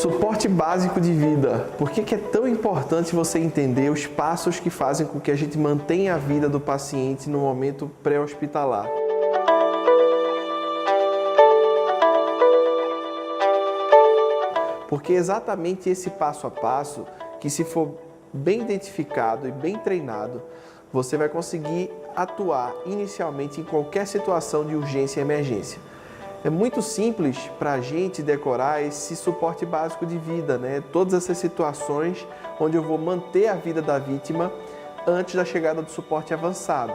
Suporte básico de vida. Por que é tão importante você entender os passos que fazem com que a gente mantenha a vida do paciente no momento pré-hospitalar? Porque é exatamente esse passo a passo que, se for bem identificado e bem treinado, você vai conseguir atuar inicialmente em qualquer situação de urgência e emergência. É muito simples para a gente decorar esse suporte básico de vida, né? Todas essas situações onde eu vou manter a vida da vítima antes da chegada do suporte avançado.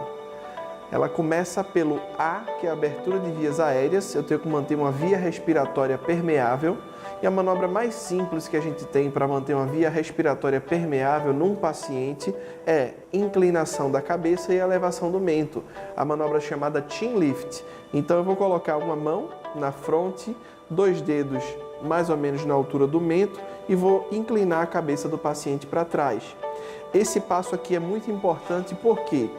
Ela começa pelo A, que é a abertura de vias aéreas. Eu tenho que manter uma via respiratória permeável. E a manobra mais simples que a gente tem para manter uma via respiratória permeável num paciente é inclinação da cabeça e elevação do mento. A manobra chamada chin lift. Então eu vou colocar uma mão na fronte, 2 dedos mais ou menos na altura do mento e vou inclinar a cabeça do paciente para trás. Esse passo aqui é muito importante porque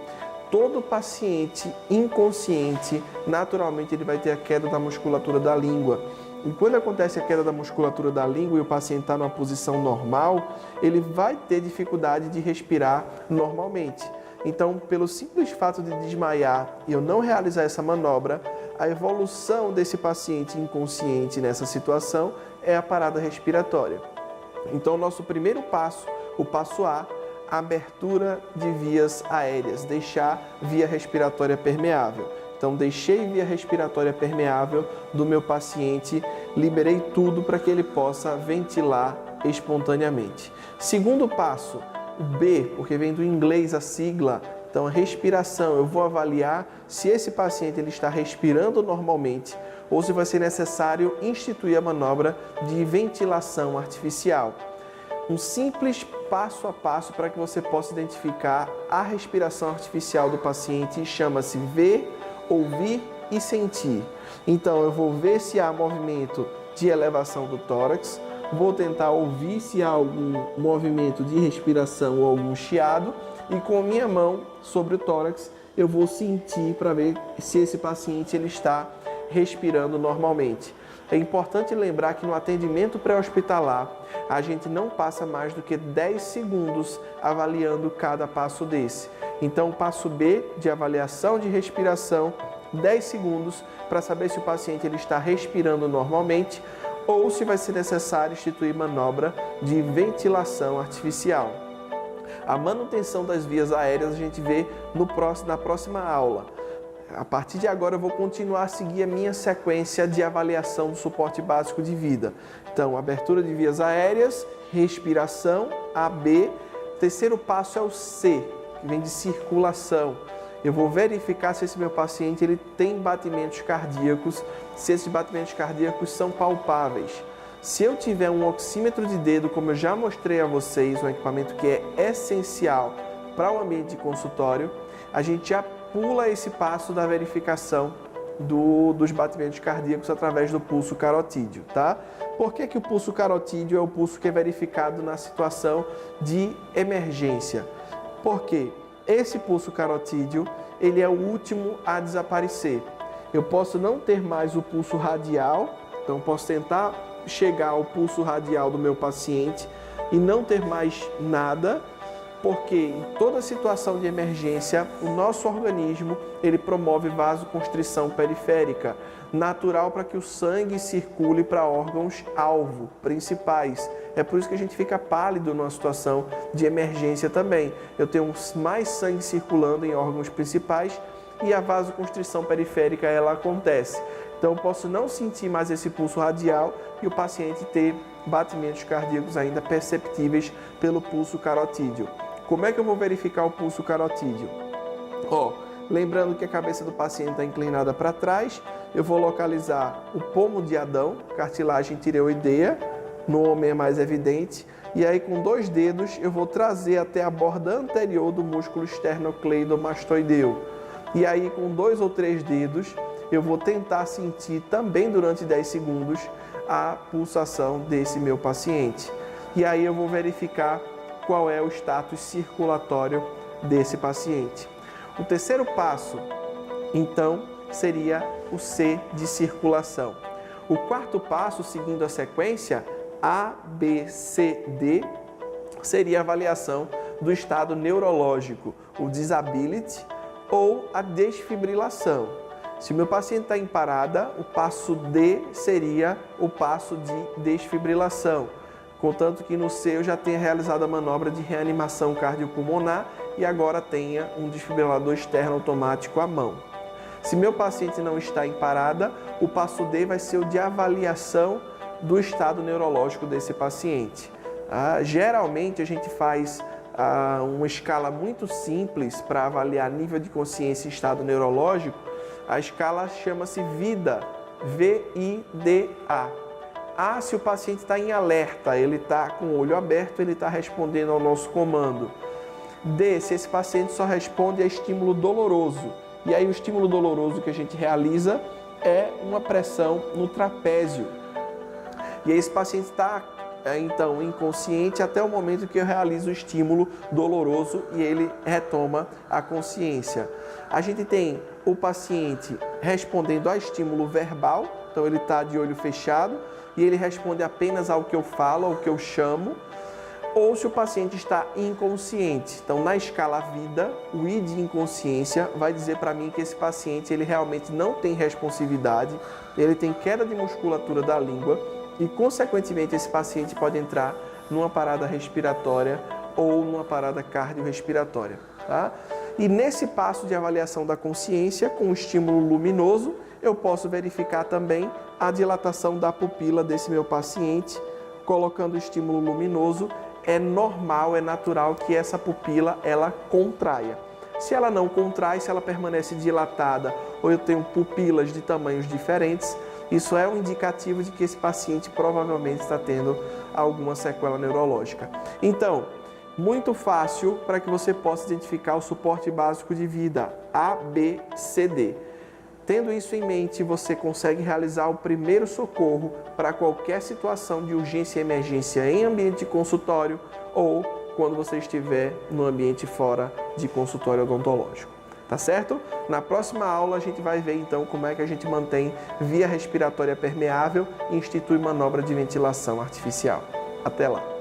todo paciente inconsciente, naturalmente, ele vai ter a queda da musculatura da língua. E quando acontece a queda da musculatura da língua e o paciente está numa posição normal, ele vai ter dificuldade de respirar normalmente. Então, pelo simples fato de desmaiar e eu não realizar essa manobra, a evolução desse paciente inconsciente nessa situação é a parada respiratória. Então, o nosso primeiro passo, o passo A, abertura de vias aéreas, deixar via respiratória permeável. Então, deixei via respiratória permeável do meu paciente, liberei tudo para que ele possa ventilar espontaneamente. Segundo passo, B, porque vem do inglês a sigla, então a respiração. Eu vou avaliar se esse paciente ele está respirando normalmente ou se vai ser necessário instituir a manobra de ventilação artificial. Um simples passo a passo para que você possa identificar a respiração artificial do paciente chama-se ver, ouvir e sentir. Então eu vou ver se há movimento de elevação do tórax, vou tentar ouvir se há algum movimento de respiração ou algum chiado e com a minha mão sobre o tórax eu vou sentir para ver se esse paciente ele está respirando normalmente. É importante lembrar que no atendimento pré-hospitalar, a gente não passa mais do que 10 segundos avaliando cada passo desse. Então, o passo B, de avaliação de respiração, 10 segundos para saber se o paciente ele está respirando normalmente ou se vai ser necessário instituir manobra de ventilação artificial. A manutenção das vias aéreas a gente vê na próxima aula. A partir de agora eu vou continuar a seguir a minha sequência de avaliação do suporte básico de vida. Então, abertura de vias aéreas, respiração, AB. Terceiro passo é o C, que vem de circulação. Eu vou verificar se esse meu paciente ele tem batimentos cardíacos, se esses batimentos cardíacos são palpáveis. Se eu tiver um oxímetro de dedo, como eu já mostrei a vocês, um equipamento que é essencial para o ambiente de consultório, a gente já pula esse passo da verificação dos batimentos cardíacos através do pulso carotídeo, tá? Por que o pulso carotídeo é o pulso que é verificado na situação de emergência? Porque esse pulso carotídeo, ele é o último a desaparecer. Eu posso não ter mais o pulso radial, então posso tentar chegar ao pulso radial do meu paciente e não ter mais nada, porque em toda situação de emergência, o nosso organismo ele promove vasoconstrição periférica, natural para que o sangue circule para órgãos-alvo principais. É por isso que a gente fica pálido numa situação de emergência também. Eu tenho mais sangue circulando em órgãos principais e a vasoconstrição periférica ela acontece. Então eu posso não sentir mais esse pulso radial e o paciente ter batimentos cardíacos ainda perceptíveis pelo pulso carotídeo. Como é que eu vou verificar o pulso carotídeo? Lembrando que a cabeça do paciente está inclinada para trás, eu vou localizar o pomo de Adão, cartilagem tireoideia, no homem é mais evidente, e aí com 2 dedos eu vou trazer até a borda anterior do músculo esternocleidomastoideu. E aí com 2 ou 3 dedos eu vou tentar sentir também durante 10 segundos a pulsação desse meu paciente. E aí eu vou verificar qual é o status circulatório desse paciente. O terceiro passo, então, seria o C de circulação. O quarto passo, seguindo a sequência, A, B, C, D seria a avaliação do estado neurológico, o disability ou a desfibrilação. Se o meu paciente está em parada, o passo D seria o passo de desfibrilação, contanto que no C eu já tenha realizado a manobra de reanimação cardiopulmonar e agora tenha um desfibrilador externo automático à mão. Se meu paciente não está em parada, o passo D vai ser o de avaliação do estado neurológico desse paciente. Geralmente a gente faz uma escala muito simples para avaliar nível de consciência e estado neurológico. A escala chama-se VIDA, V-I-D-A. A, se o paciente está em alerta, ele está com o olho aberto, ele está respondendo ao nosso comando. D, se esse paciente só responde a estímulo doloroso. E aí o estímulo doloroso que a gente realiza é uma pressão no trapézio. E aí esse paciente está então inconsciente até o momento que eu realizo o estímulo doloroso e ele retoma a consciência. A gente tem o paciente respondendo a estímulo verbal, então ele está de olho fechado e ele responde apenas ao que eu falo, ao que eu chamo, ou se o paciente está inconsciente. Então, na escala vida, o I de inconsciência vai dizer para mim que esse paciente ele realmente não tem responsividade, ele tem queda de musculatura da língua e, consequentemente, esse paciente pode entrar numa parada respiratória ou numa parada cardiorrespiratória, tá? E nesse passo de avaliação da consciência, com o estímulo luminoso, eu posso verificar também a dilatação da pupila desse meu paciente. Colocando o estímulo luminoso, é normal, é natural que essa pupila ela contraia. Se ela não contrai, se ela permanece dilatada ou eu tenho pupilas de tamanhos diferentes, isso é um indicativo de que esse paciente provavelmente está tendo alguma sequela neurológica. Então, muito fácil para que você possa identificar o suporte básico de vida, A, B, C, D. Tendo isso em mente, você consegue realizar o primeiro socorro para qualquer situação de urgência e emergência em ambiente de consultório ou quando você estiver no ambiente fora de consultório odontológico. Tá certo? Na próxima aula a gente vai ver então como é que a gente mantém via respiratória permeável e institui manobra de ventilação artificial. Até lá!